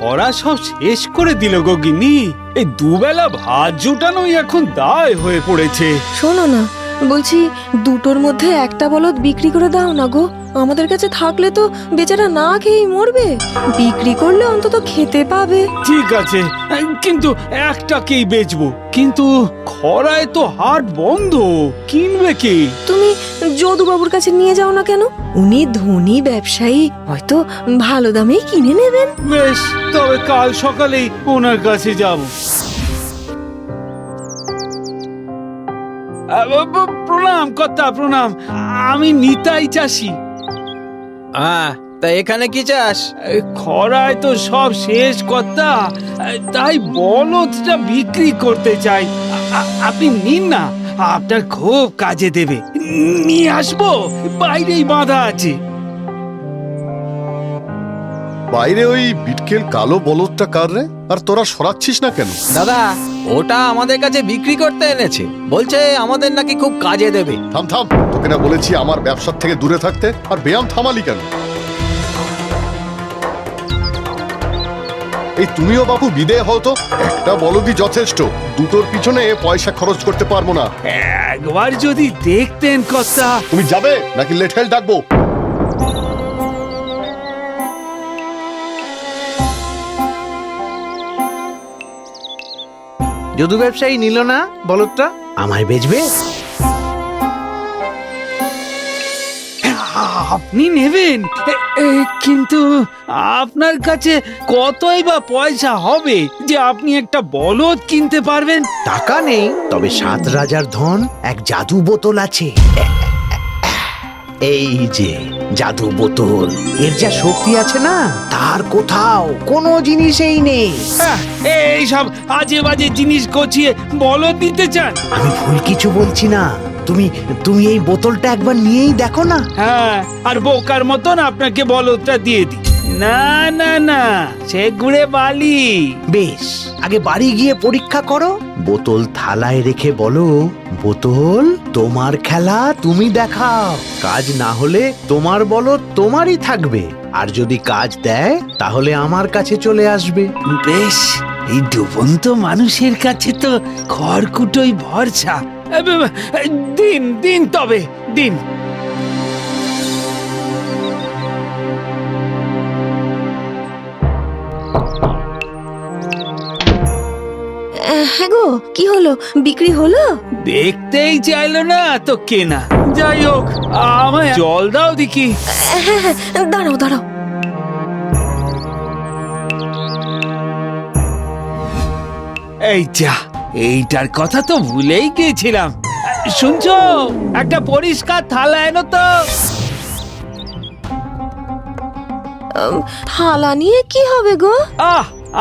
খরা সব শেষ করে দিল গো গিন্নি। এই দুবেলা ভাত জোটানোই এখন দায় হয়ে পড়েছে। শোনো না, বলছি দুটোর মধ্যে একটা বলদ বিক্রি করে দাও না গো। আমাদের কাছে থাকলে তো বেচারা না খেয়েই মরবে, বিক্রি করলে অন্তত খেতে পাবে। ঠিক আছে, কিন্তু একটাকেই বেচবো। কিন্তু খরায় তো হাট বন্ধ, কিনবে কি? তুমি যদুবাবুর কাছে নিয়ে যাও না কেন? উনি ধনী ব্যবসায়ী, হয়তো ভালো দামেই কিনে নেবেন। বেশ, তবে কাল সকালেই ওনার কাছে যাব। প্রণাম কর্তা, প্রণাম। আমি নিতাই চাষি। তা এখানে কি চাস? খরায় তো সব শেষ কর্তা, তাই বলদটা বিক্রি করতে চাই। আপনি নিন না, আপনার খুব কাজে দেবে। নিয়ে আসবো, বাইরেই বাঁধা আছে। বাইরে ওই বিটকেল কালো বলদটা কার রে? আর তোরা সরাচ্ছিস না কেন? দাদা, ওটা আমাদের কাছে বিক্রি করতে এনেছে, বলছে আমাদের নাকি খুব কাজে দেবে। থাম থাম, তোকে না বলেছি আমার ব্যবসার থেকে দূরে থাকতে, আর ব্যায়াম থামালি কেন? এই তুমিও বাবু বিদেয় হও তো। একটা বলদই যথেষ্ট, দুটোর পিছনে পয়সা খরচ করতে পারবো না। একবার যদি দেখতেন কর্তা। তুমি যাবে নাকি লেঠেল ডাকবো? যদু ব্যবসায়ী নিল না বলদটা, আমায় বেচবে? আপনি নেবেন, কিন্তু আপনার কাছে কতই বা পয়সা হবে যে আপনি একটা বলদ কিনতে পারবেন? টাকা নেই, তবে 7 রাজার ধন এক জাদু বোতল আছে। এই যে জাদু বোতল, এর যা শক্তি আছে না, তার কোথাও কোনো জিনিসেই নেই। এই সব আজে বাজে জিনিস গছিয়ে বলদ দিতে চান? আমি ভুল কিছু বলছি না, তুমি তুমি এই বোতলটা একবার নিয়েই দেখো না। হ্যাঁ, আর বোকার মতন আপনাকে বলদটা দিয়ে দিই? না না না, সে গুড়ে বালি। বেশ, আগে বাড়ি গিয়ে পরীক্ষা করো। বোতল থালায় রেখে বলো, বোতল তোমার খেলা তুমি দেখাও। কাজ না হলে তোমার বলদ তোমারই থাকবে, আর যদি কাজ দেয় তাহলে আমার কাছে চলে আসবে। বেশ, এই ডুবন্ত মানুষের কাছে তো খড়কুটোই ভরসা। দিন দিন, তবে দিন। হ্যাঁ গো, কি হলো, বিক্রি হলো? দেখতেই চাইলো না তো কেনা। যাই হোক, আমায় জল দাও দেখি। হ্যাঁ, দাঁড়াও দাঁড়াও। এই যা, এইটার কথা তো ভুলেই গিয়েছিলাম। শুনছো, একটা পরিষ্কার থালা এনো তো। থালা নিয়ে কি হবে গো?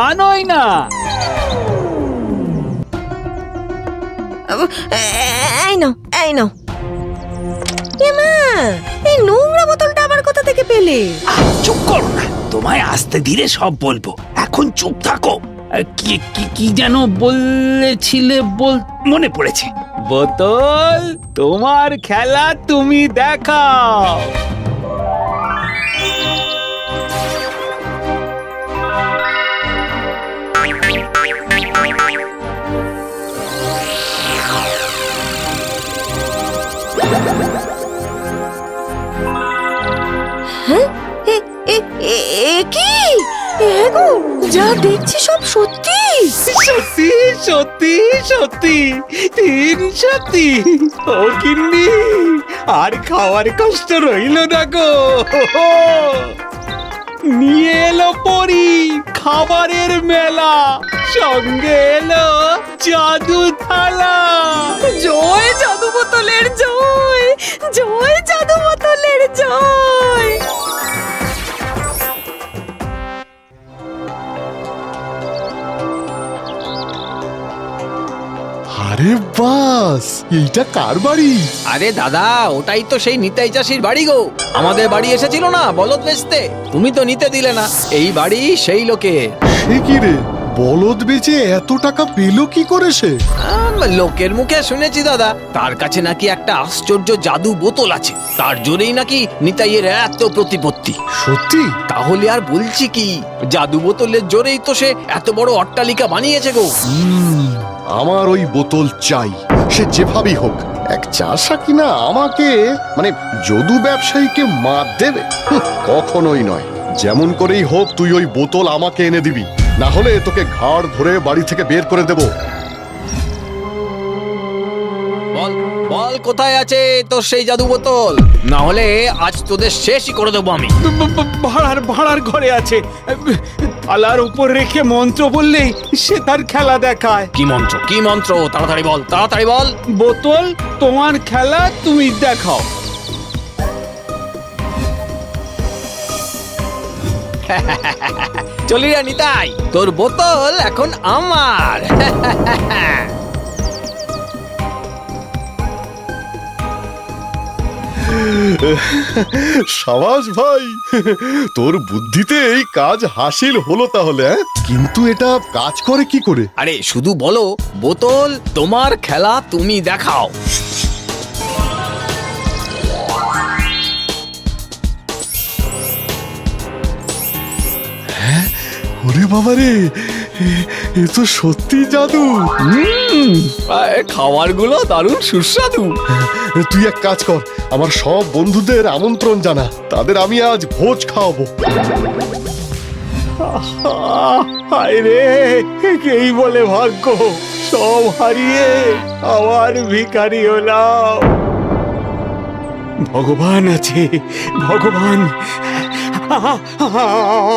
আনোই না। এই নাও, এই নাও। মা, এই নোংরা বোতলটা আবার কোথা থেকে পেলে? চুপ করো না, তোমায় আস্তে ধীরে সব বলবো, এখন চুপ থাকো। কি কি কি যেন বলেছিলে? মনে পড়েছে। বোতল তোমার খেলা তুমি দেখাও। হ্যাঁ, কি গো, যা দেখছি সব সত্যি? সত্যি সত্যি সত্যি, 3 সত্যি। ও গিন্নি, আর খাওয়ার কষ্ট রইল না গো। নিয়ে এলো পরি খাবারের মেলা, সঙ্গে এলো জাদু থালা। জয় জাদু বোতলের জয়, জয় জাদু বোতলের জয়। আরে বাস, এইটা কার বাড়ি? আরে দাদা, ওটাই তো সেই নিতাই চাষির বাড়ি গো। আমাদের বাড়ি এসেছিল না বলদ বেচতে, তুমি তো নিতে দিলে না। এই বাড়ি সেই লোকে। সে কি রে, বলদ বেচে এত টাকা পেল কি করে সে? লোকের মুখে শুনেছি দাদা, তার কাছে নাকি একটা আশ্চর্য জাদু বোতল আছে, তার জোরেই নাকি নিতাইয়ের এত প্রতিপত্তি। সত্যি? তাহলে আর বলছি কি, জাদু বোতলের জোরেই তো সে এত বড় অট্টালিকা বানিয়েছে গো। আমার ওই বোতল চাই, সে যেভাবেই হোক। এক চাষা কিনা আমাকে মানে যদু ব্যবসায়ীকে মাত দেবে? কখনোই নয়। যেমন করেই হোক তুই ওই বোতল আমাকে এনে দিবি, না হলে তোকে ঘাড় ধরে বাড়ি থেকে বের করে দেব। বল বল কোথায় আছে তোর সেই জাদু বোতল, না হলে আজ তোদের শেষই করে দেবো আমি। ভাড়ার ঘরে আছে। থালার উপর রেখে মন্ত্র বললেই সে তার খেলা দেখায়। কি মন্ত্র, কি মন্ত্র? তাড়াতাড়ি বল, তাড়াতাড়ি বল। বোতল তোমার খেলা তুমি দেখাও। চলি রে নিতাই, তোর বোতল এখন আমার। সাবাস ভাই, তোর বুদ্ধিতে এই কাজ হাসিল হলো তাহলে। কিন্তু এটা কাজ করে কি করে? আরে শুধু বলো, বোতল তোমার খেলা তুমি দেখাও। ওরে বাবা রে, এ তো সত্যি জাদু। খাবারগুলো দারুণ সুস্বাদু। তুই এক কাজ কর, আমার সব বন্ধুদের আমন্ত্রণ জানা, তাদের আমি আজ ভোজ খাওয়াবো। হায় রে, এই বলে ভাগ্য, সব হারিয়ে আবার ভিখারি হলাম। ভগবান আছে, ভগবান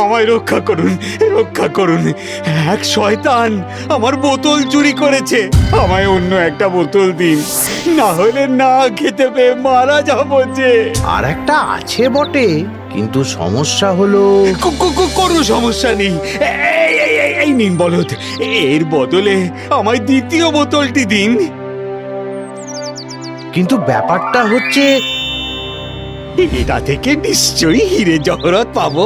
আমায় রক্ষা করুন, রক্ষা করুন। এক শয়তান আমার বোতল চুরি করেছে, আমায় অন্য একটা বোতল দিন, না হলে না খেতে পেয়ে মারা যাবো যে। আর একটা আছে বটে, কিন্তু সমস্যা হলো। কোনো সমস্যা নেই, এই নিন বলদ, এর বদলে আমায় দ্বিতীয় বোতলটি দিন। কিন্তু ব্যাপারটা হচ্ছে, এটা থেকে নিশ্চয়ই হিরে জহরত পাবো।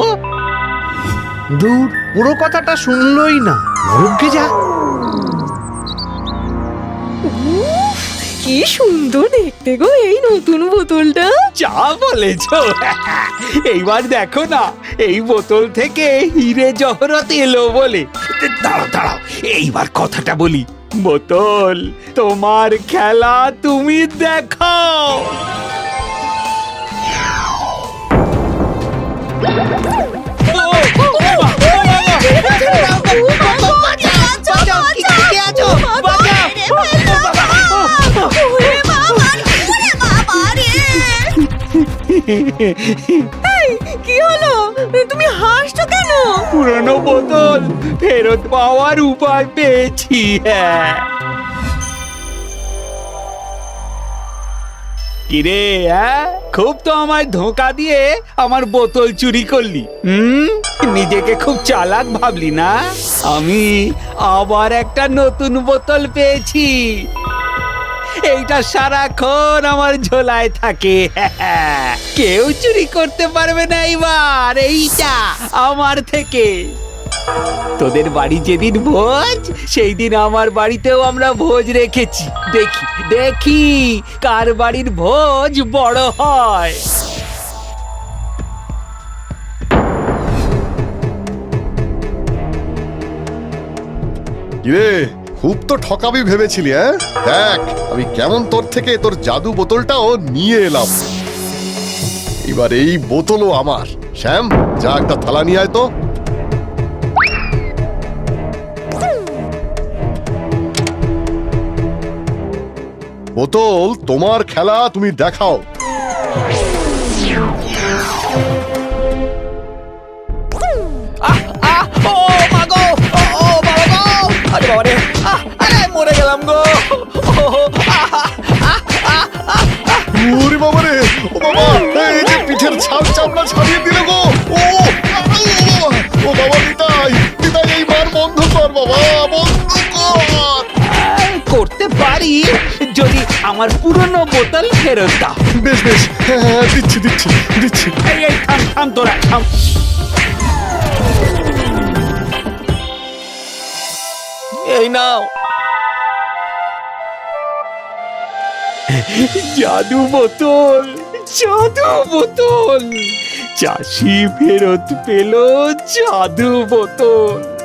দূর, পুরো কথাটা শুনলই না, নরকে যা। উফ, কি সুন্দর দেখতে গো এই নতুন বোতলটা। যা বলেছ, এইবার দেখো না এই বোতল থেকে হিরে জহরত এলো বলে। দাঁড়াও দাঁড়াও, এইবার কথাটা বলি। বোতল তোমার খেলা তুমি দেখাও। কি হলো, তুমি হাসছো কেন? পুরনো বোতল ফেরত পাওয়ার উপায় পেয়েছি। হ্যাঁ, কিরে, খুব তো আমায় ধোঁকা দিয়ে আমার বোতল চুরি করলি। নিজেকে খুব চালাক ভাবলি না? আমি আবার একটা নতুন বোতল পেয়েছি, এইটা সারাক্ষণ আমার ঝোলায় থাকে। কেউ চুরি করতে পারবে না এবার, এইটা আমার থেকে। তোদের বাড়ি যেদিন ভোজ, সেই দিন আমার বাড়িতেও আমরা ভোজ রেখেছি। দেখি দেখি কার বাড়ির ভোজ বড় হয়। কিরে, খুব তো ঠকাবি ভেবেছিলি। দেখ আমি কেমন তোর থেকে তোর জাদু বোতলটাও নিয়ে এলাম। এবার এই বোতলও আমার। শ্যাম, যা একটা থালা নিয়ে আয় তো। বোতল তোমার খেলা তুমি দেখাও। মরে গেলাম গো। ওরে বাবা রে, ও বাবা, এই যে পিঠের ছাল চামড়া ছাড়িয়ে দিলে গো। ও বাবা, নিতাই নিতাই, এই মার বন্ধ কর বাবা, বন্ধ কর। করতে পারি যদি আমার পুরনো বোতল ফেরত দাও। বেশ বেশ, দিচ্ছি দিচ্ছি দিচ্ছি। এই থাম থাম, তোরা থাম। এই নাও। জাদু বোতল, জাদু বোতল, চাষি ফেরত পেল জাদু বোতল।